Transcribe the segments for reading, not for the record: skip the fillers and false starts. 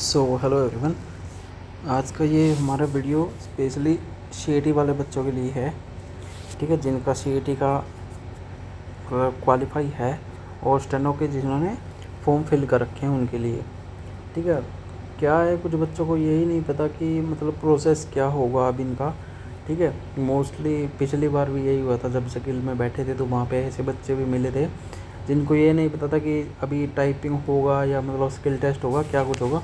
So hello everyone. आज का ये हमारा वीडियो स्पेशली सीईटी वाले बच्चों के लिए है। ठीक है, जिनका सीईटी का क्वालिफाई है और स्टेनो के जिन्होंने फॉर्म फिल कर रखे हैं उनके लिए। ठीक है, क्या है, कुछ बच्चों को यही नहीं पता कि मतलब प्रोसेस क्या होगा अब इनका। ठीक है, मोस्टली पिछली बार भी यही हुआ था जब स्किल में बैठे थे, तो वहाँ पे ऐसे बच्चे भी मिले थे जिनको ये नहीं पता था कि अभी टाइपिंग होगा या मतलब स्किल टेस्ट होगा, क्या कुछ होगा।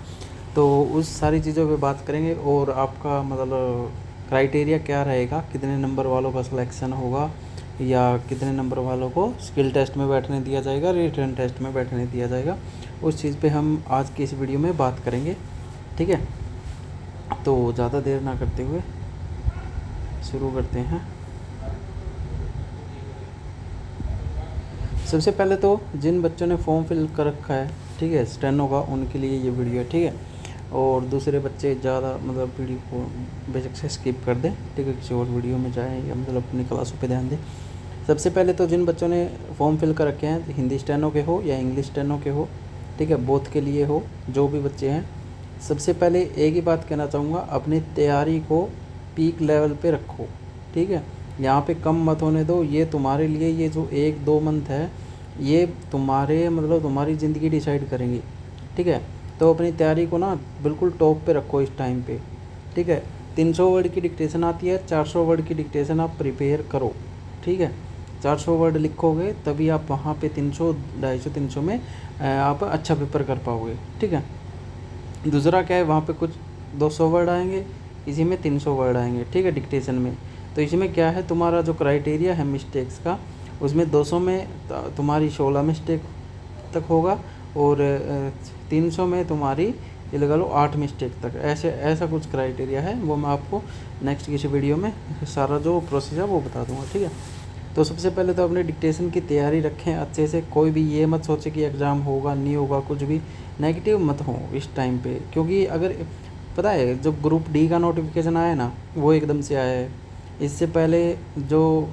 तो उस सारी चीज़ों पे बात करेंगे और आपका मतलब क्राइटेरिया क्या रहेगा, कितने नंबर वालों का सिलेक्शन होगा या कितने नंबर वालों को स्किल टेस्ट में बैठने दिया जाएगा, रिटन टेस्ट में बैठने दिया जाएगा, उस चीज़ पे हम आज की इस वीडियो में बात करेंगे। ठीक है, तो ज़्यादा देर ना करते हुए शुरू करते हैं। सबसे पहले तो जिन बच्चों ने फॉर्म फिल कर रखा है, ठीक है, स्टेनो का, उनके लिए ये वीडियो है। ठीक है, और दूसरे बच्चे ज़्यादा मतलब वीडियो को बेशक से स्किप कर दें। ठीक है, किसी और वीडियो में जाएं या मतलब अपनी क्लासों पे ध्यान दें। सबसे पहले तो जिन बच्चों ने फॉर्म फिल कर रखे हैं, हिंदी स्टेनो के हो या इंग्लिश स्टेनो के हो, ठीक है, बोथ के लिए हो, जो भी बच्चे हैं, सबसे पहले एक ही बात कहना चाहूँगा, अपनी तैयारी को पीक लेवल पे रखो। ठीक है, यहाँ पे कम मत होने दो। ये तुम्हारे लिए ये जो 1-2 मंथ है, ये तुम्हारे मतलब तुम्हारी ज़िंदगी डिसाइड करेंगी। ठीक है, तो अपनी तैयारी को ना बिल्कुल टॉप पे रखो इस टाइम पे। ठीक है, 300 वर्ड की डिक्टेशन आती है, 400 वर्ड की डिक्टेशन आप प्रिपेयर करो। ठीक है, 400 वर्ड लिखोगे तभी आप वहाँ पे 300, 250, 300 में आप अच्छा पेपर कर पाओगे। ठीक है, दूसरा क्या है, वहाँ पे कुछ 200 वर्ड आएंगे, इसी में 300 वर्ड आएंगे। ठीक है, डिक्टेशन में। तो इसमें क्या है, तुम्हारा जो क्राइटेरिया है मिस्टेक्स का, उसमें 200 में तुम्हारी 16 मिस्टेक तक होगा और 300 में तुम्हारी ये लगा लो 8 मिस्टेक तक। ऐसा कुछ क्राइटेरिया है, वो मैं आपको नेक्स्ट किसी वीडियो में सारा जो प्रोसेस है वो बता दूंगा। ठीक है, तो सबसे पहले तो अपने डिक्टेशन की तैयारी रखें अच्छे से। कोई भी ये मत सोचे कि एग्ज़ाम होगा नहीं होगा, कुछ भी नेगेटिव मत हो इस टाइम पे, क्योंकि अगर पता है जो ग्रुप डी का नोटिफिकेशन आया ना, वो एकदम से आया है। इससे पहले जो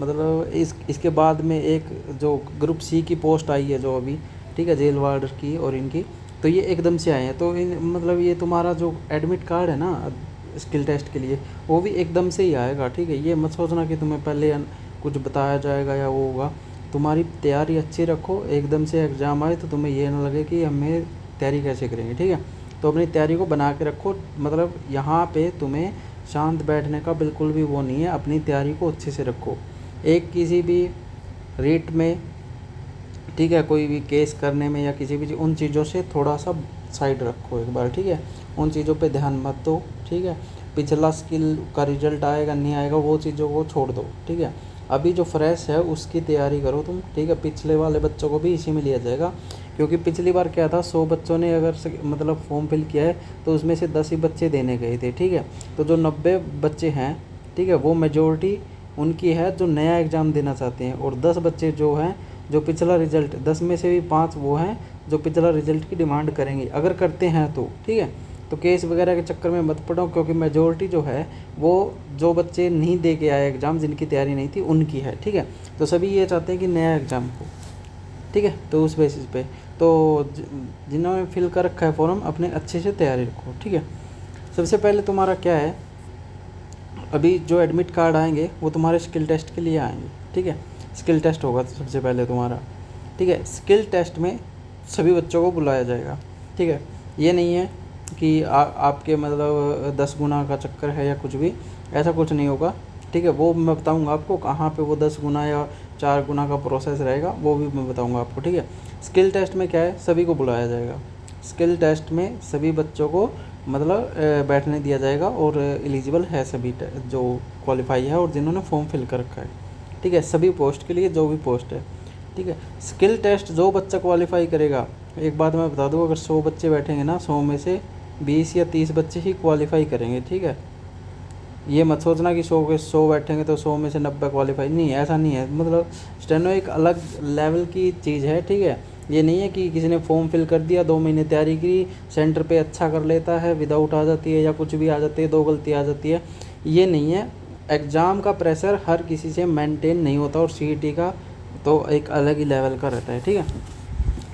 मतलब इसके बाद में एक जो ग्रुप सी की पोस्ट आई है जो अभी, ठीक है, जेल वार्डर की और इनकी, तो ये एकदम से आए हैं। तो मतलब ये तुम्हारा जो एडमिट कार्ड है ना स्किल टेस्ट के लिए, वो भी एकदम से ही आएगा। ठीक है, ये मत सोचना कि तुम्हें पहले कुछ बताया जाएगा या वो होगा। तुम्हारी तैयारी अच्छी रखो, एकदम से एग्ज़ाम आए तो तुम्हें ये ना लगे कि हमें तैयारी कैसे करेंगे। ठीक है, तो अपनी तैयारी को बना के रखो। मतलब यहाँ पे तुम्हें शांत बैठने का बिल्कुल भी वो नहीं है, अपनी तैयारी को अच्छे से रखो। एक किसी भी रेट में, ठीक है, कोई भी केस करने में या किसी भी उन चीज़ों से थोड़ा सा साइड रखो एक बार। ठीक है, उन चीज़ों पे ध्यान मत दो। ठीक है, पिछला स्किल का रिजल्ट आएगा नहीं आएगा वो चीज़ों को छोड़ दो। ठीक है, अभी जो फ्रेश है उसकी तैयारी करो तुम। ठीक है, पिछले वाले बच्चों को भी इसी में लिया जाएगा, क्योंकि पिछली बार क्या था, 100 बच्चों ने अगर मतलब फॉर्म फिल किया है तो उसमें से 10 ही बच्चे देने गए थे। ठीक है, तो जो 90 बच्चे हैं, ठीक है, वो मेजोरिटी उनकी है जो नया एग्ज़ाम देना चाहते हैं, और 10 बच्चे जो हैं जो पिछला रिजल्ट, 10 में से भी 5 वो हैं जो पिछला रिजल्ट की डिमांड करेंगे, अगर करते हैं तो। ठीक है, तो केस वगैरह के चक्कर में मत पड़ो, क्योंकि मेजोरिटी जो है वो जो बच्चे नहीं दे के आए एग्ज़ाम, जिनकी तैयारी नहीं थी, उनकी है। ठीक है, तो सभी ये चाहते हैं कि नया एग्ज़ाम हो। ठीक है, तो उस बेसिस पे तो जिन्होंने फिल कर रखा है फॉर्म, अपने अच्छे से तैयारी रखो। ठीक है, सबसे पहले तुम्हारा क्या है, अभी जो एडमिट कार्ड आएंगे वो तुम्हारे स्किल टेस्ट के लिए आएंगे। ठीक है, स्किल टेस्ट होगा तो सबसे पहले तुम्हारा। ठीक है, स्किल टेस्ट में सभी बच्चों को बुलाया जाएगा। ठीक है, ये नहीं है कि आपके मतलब 10 गुना का चक्कर है या कुछ भी, ऐसा कुछ नहीं होगा। ठीक है, वो मैं बताऊंगा आपको कहाँ पे वो 10 गुना या 4 गुना का प्रोसेस रहेगा, वो भी मैं बताऊंगा आपको। ठीक है, स्किल टेस्ट में क्या है, सभी को बुलाया जाएगा। स्किल टेस्ट में सभी बच्चों को मतलब बैठने दिया जाएगा, और एलिजिबल है सभी जो क्वालिफाई है और जिन्होंने फॉर्म फिल कर रखा है। ठीक है, सभी पोस्ट के लिए जो भी पोस्ट है। ठीक है, स्किल टेस्ट जो बच्चा क्वालिफाई करेगा, एक बात मैं बता दूँ, अगर 100 बच्चे बैठेंगे ना, 100 में से 20 या 30 बच्चे ही क्वालिफाई करेंगे। ठीक है, ये मत सोचना कि 100 के 100 बैठेंगे तो 100 में से 90 क्वालिफाई, नहीं, ऐसा नहीं है। मतलब स्टेनो एक अलग लेवल की चीज़ है। ठीक है, ये नहीं है कि किसी ने फॉर्म फिल कर दिया, 2 महीने तैयारी की, सेंटर पे अच्छा कर लेता है, विदाउट आ जाती है या कुछ भी आ जाती है, 2 गलती आ जाती है, ये नहीं है। एग्ज़ाम का प्रेशर हर किसी से मेंटेन नहीं होता, और सीईटी का तो एक अलग ही लेवल का रहता है। ठीक है,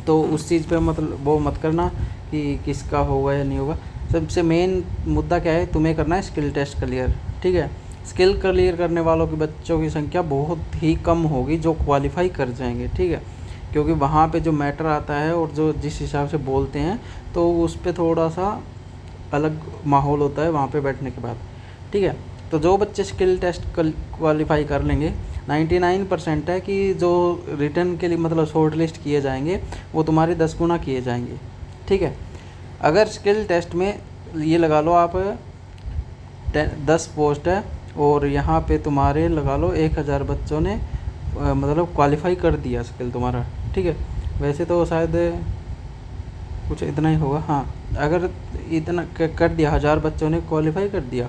तो उस चीज़ पे मतलब वो मत करना कि किसका होगा या नहीं होगा। सबसे मेन मुद्दा क्या है, तुम्हें करना है स्किल टेस्ट क्लियर, ठीक है। स्किल क्लियर करने वालों के बच्चों की संख्या बहुत ही कम होगी जो क्वालिफाई कर जाएंगे, ठीक है। क्योंकि वहाँ पे जो मैटर आता है और जो जिस हिसाब से बोलते हैं तो उस पर थोड़ा सा अलग माहौल होता है वहाँ पे बैठने के बाद, ठीक है। तो जो बच्चे स्किल टेस्ट क्वालिफाई कर लेंगे, 99% है कि जो रिटर्न के लिए मतलब शॉर्ट लिस्ट किए जाएंगे वो तुम्हारे 10 गुना किए जाएंगे, ठीक है। अगर स्किल टेस्ट में ये लगा लो आप 10 पोस्ट है और यहाँ पे तुम्हारे लगा लो 1000 बच्चों ने मतलब क्वालिफाई कर दिया स्किल तुम्हारा, ठीक है। वैसे तो शायद कुछ इतना ही होगा, हाँ। अगर इतना कर दिया, 1000 बच्चों ने क्वालिफाई कर दिया,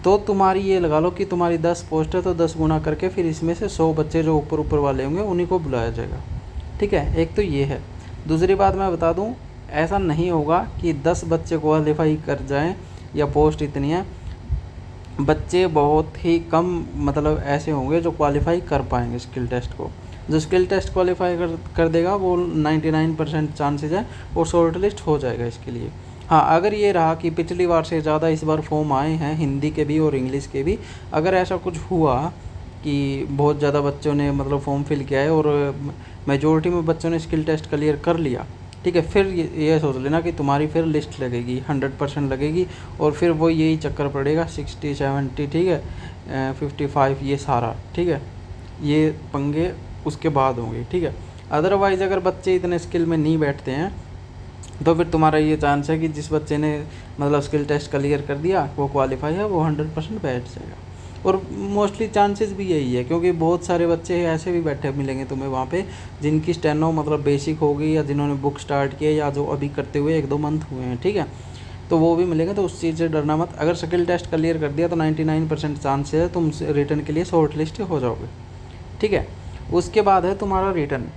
तो तुम्हारी ये लगा लो कि तुम्हारी 10 पोस्ट है तो 10 गुना करके फिर इसमें से 100 बच्चे जो ऊपर ऊपर वाले होंगे उन्हीं को बुलाया जाएगा, ठीक है। एक तो ये है। दूसरी बात मैं बता दूं, ऐसा नहीं होगा कि 10 बच्चे क्वालिफाई कर जाएं या पोस्ट इतनी है। बच्चे बहुत ही कम मतलब ऐसे होंगे जो क्वालिफाई कर पाएंगे स्किल टेस्ट को। जो स्किल टेस्ट क्वालिफाई कर देगा वो 99% चांसेज है और शॉर्ट लिस्ट हो जाएगा इसके लिए। हाँ, अगर ये रहा कि पिछली बार से ज़्यादा इस बार फॉर्म आए हैं हिंदी के भी और इंग्लिश के भी, अगर ऐसा कुछ हुआ कि बहुत ज़्यादा बच्चों ने मतलब फॉर्म फिल किया है और मेजॉरिटी में बच्चों ने स्किल टेस्ट क्लियर कर लिया, ठीक है, फिर ये सोच लेना कि तुम्हारी फिर लिस्ट लगेगी, 100% लगेगी और फिर वो यही चक्कर पड़ेगा 60 70, ठीक है, 55 ये सारा, ठीक है। ये पंगे उसके बाद होंगे, ठीक है। अदरवाइज़ अगर बच्चे इतने स्किल में नहीं बैठते हैं तो फिर तुम्हारा ये चांस है कि जिस बच्चे ने मतलब स्किल टेस्ट क्लियर कर दिया वो क्वालिफाई है, वो 100% बैठ जाएगा। और मोस्टली चांसेस भी यही है क्योंकि बहुत सारे बच्चे ऐसे भी बैठे मिलेंगे तुम्हें वहाँ पे जिनकी स्टेनो मतलब बेसिक होगी या जिन्होंने बुक स्टार्ट किया या जो अभी करते हुए 1-2 मंथ हुए हैं, ठीक है। तो वो भी मिलेंगे, तो उस चीज़ से डरना मत। अगर स्किल टेस्ट क्लियर कर दिया तो 99% चांस है तुम रिटर्न के लिए शॉर्ट लिस्ट हो जाओगे, ठीक है। उसके बाद है तुम्हारा रिटर्न,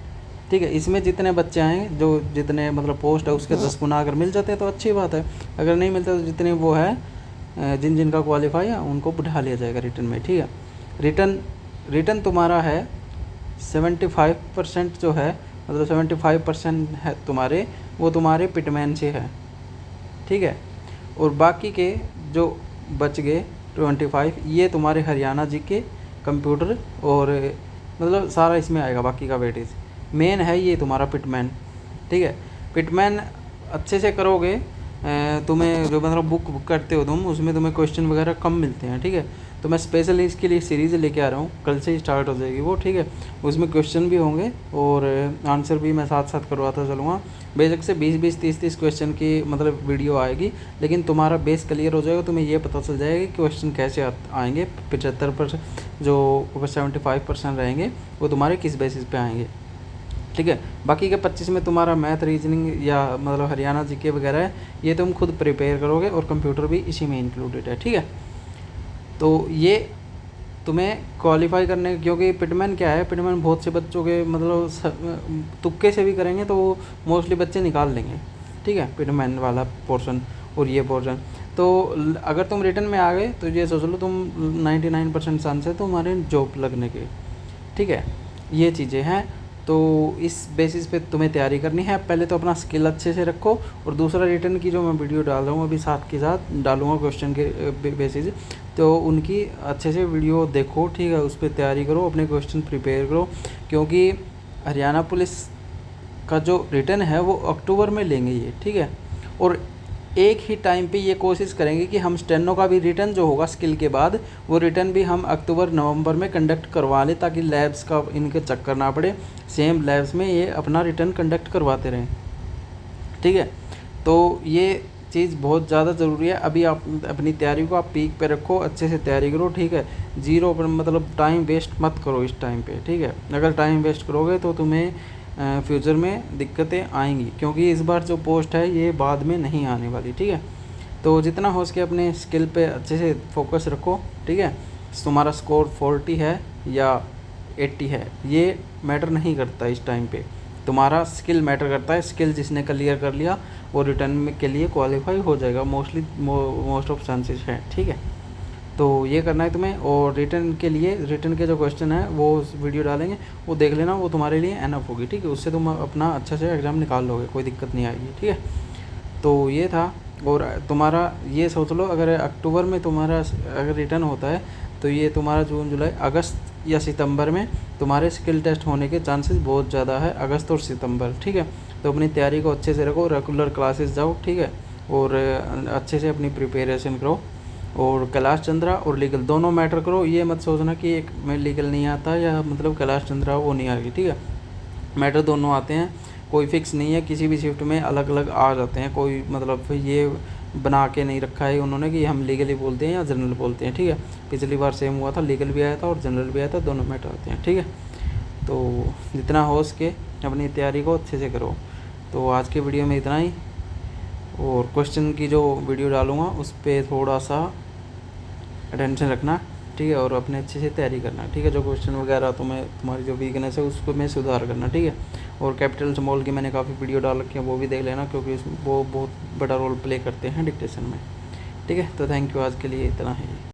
ठीक है। इसमें जितने बच्चे आएँ जो जितने मतलब पोस्ट है उसके 10 गुना अगर मिल जाते हैं तो अच्छी बात है। अगर नहीं मिलता तो जितने वो है जिनका क्वालिफाई है उनको बिठा लिया जाएगा रिटर्न में, ठीक है। रिटर्न तुम्हारा है 75% जो है मतलब 75% है तुम्हारे, वो तुम्हारे पिटमैन से है, ठीक है। और बाकी के जो बच गए 25 ये तुम्हारे हरियाणा जी के कंप्यूटर और मतलब सारा इसमें आएगा बाकी का वेटेज। मेन है ये तुम्हारा पिटमैन, ठीक है। पिटमैन अच्छे से करोगे, तुम्हें जो मतलब बुक करते हो तुम उसमें तुम्हें क्वेश्चन वगैरह कम मिलते हैं, ठीक है। तो मैं स्पेशली इसके लिए सीरीज़ लेके आ रहा हूँ, कल से ही स्टार्ट हो जाएगी वो, ठीक है। उसमें क्वेश्चन भी होंगे और आंसर भी मैं साथ साथ करवाता चलूँगा। बेशक से 20-20 30-30 क्वेश्चन की मतलब वीडियो आएगी, लेकिन तुम्हारा बेस क्लियर हो जाएगा, तुम्हें ये पता चल जाएगा कि क्वेश्चन कैसे आएंगे। 75% जो ऊपर 75% रहेंगे वो तुम्हारे किस बेसिस पे आएंगे, ठीक है। बाकी के 25 में तुम्हारा मैथ रीजनिंग या मतलब हरियाणा जीके वगैरह है, ये तुम खुद प्रिपेयर करोगे और कंप्यूटर भी इसी में इंक्लूडेड है, ठीक है। तो ये तुम्हें क्वालिफाई करने, क्योंकि पिटमैन क्या है, पिटमैन बहुत से बच्चों के मतलब तुक्के से भी करेंगे तो वो मोस्टली बच्चे निकाल लेंगे, ठीक है, पिटमैन वाला पोर्शन और ये पोर्शन। तो अगर तुम रिटर्न में आ गए तो ये सोच लो तुम 99% चांस है तुम्हारे जॉब लगने के, ठीक है। ये चीज़ें हैं, तो इस बेसिस पे तुम्हें तैयारी करनी है। पहले तो अपना स्किल अच्छे से रखो और दूसरा रिटर्न की जो मैं वीडियो डाल रहा हूँ अभी साथ के साथ डालूँगा क्वेश्चन के बेसिस, तो उनकी अच्छे से वीडियो देखो, ठीक है। उस पर तैयारी करो, अपने क्वेश्चन प्रिपेयर करो, क्योंकि हरियाणा पुलिस का जो रिटर्न है वो अक्टूबर में लेंगे ये, ठीक है। और एक ही टाइम पे ये कोशिश करेंगे कि हम स्टेनो का भी रिटर्न जो होगा स्किल के बाद वो रिटर्न भी हम अक्टूबर नवंबर में कंडक्ट करवा लें, ताकि लैब्स का इनके चक्कर ना पड़े, सेम लैब्स में ये अपना रिटर्न कंडक्ट करवाते रहें, ठीक है। तो ये चीज़ बहुत ज़्यादा ज़रूरी है। अभी आप अपनी तैयारी को आप पीक पे रखो, अच्छे से तैयारी करो, ठीक है। जीरो पर मतलब टाइम वेस्ट मत करो इस टाइम पे, ठीक है। अगर टाइम वेस्ट करोगे तो तुम्हें फ्यूचर में दिक्कतें आएंगी, क्योंकि इस बार जो पोस्ट है ये बाद में नहीं आने वाली, ठीक है। तो जितना हो सके अपने स्किल पे अच्छे से फोकस रखो, ठीक है। तुम्हारा स्कोर 40 है या 80 है ये मैटर नहीं करता इस टाइम पे, तुम्हारा स्किल मैटर करता है। स्किल जिसने क्लियर कर लिया वो रिटर्न के लिए क्वालिफाई हो जाएगा, मोस्ट ऑफ चांसेस हैं, ठीक है। तो ये करना है तुम्हें। और रिटर्न के लिए, रिटर्न के जो क्वेश्चन है वो वीडियो डालेंगे, वो देख लेना, वो तुम्हारे लिए एनफ होगी, ठीक है। उससे तुम अपना अच्छा से एग्ज़ाम निकाल लोगे, कोई दिक्कत नहीं आएगी, ठीक है। तो ये था। और तुम्हारा ये सोच लो, अगर अक्टूबर में तुम्हारा अगर रिटर्न होता है तो ये तुम्हारा जून जुलाई अगस्त या सितंबर में तुम्हारे स्किल टेस्ट होने के चांसेस बहुत ज़्यादा है, अगस्त और सितंबर, ठीक है। तो अपनी तैयारी को अच्छे से रखो, रेगुलर क्लासेस जाओ, ठीक है, और अच्छे से अपनी प्रिपरेशन करो। और कैलाश चंद्रा और लीगल दोनों मैटर करो, ये मत सोचना कि एक में लीगल नहीं आता या मतलब कैलाश चंद्रा वो नहीं आएगी, ठीक है। मैटर दोनों आते हैं, कोई फिक्स नहीं है, किसी भी शिफ्ट में अलग अलग आ जाते हैं, कोई मतलब ये बना के नहीं रखा है उन्होंने कि हम लीगली बोलते हैं या जनरल बोलते हैं, ठीक है। पिछली बार सेम हुआ था, लीगल भी आया था और जनरल भी आया था, दोनों मैटर आते हैं, ठीक है। तो जितना हो सके अपनी तैयारी को अच्छे से करो। तो आज के वीडियो में इतना ही। और क्वेश्चन की जो वीडियो डालूँगा उस पर थोड़ा सा अटेंशन रखना, ठीक है, और अपने अच्छे से तैयारी करना, ठीक है। जो क्वेश्चन वगैरह तुम्हारी जो वीकनेस है उसको में सुधार करना, ठीक है। और कैपिटल स्मॉल की मैंने काफ़ी वीडियो डाल रखी है, वो भी देख लेना, क्योंकि वो बहुत बड़ा रोल प्ले करते हैं डिक्टेशन में, ठीक है। तो थैंक यू, आज के लिए इतना ही।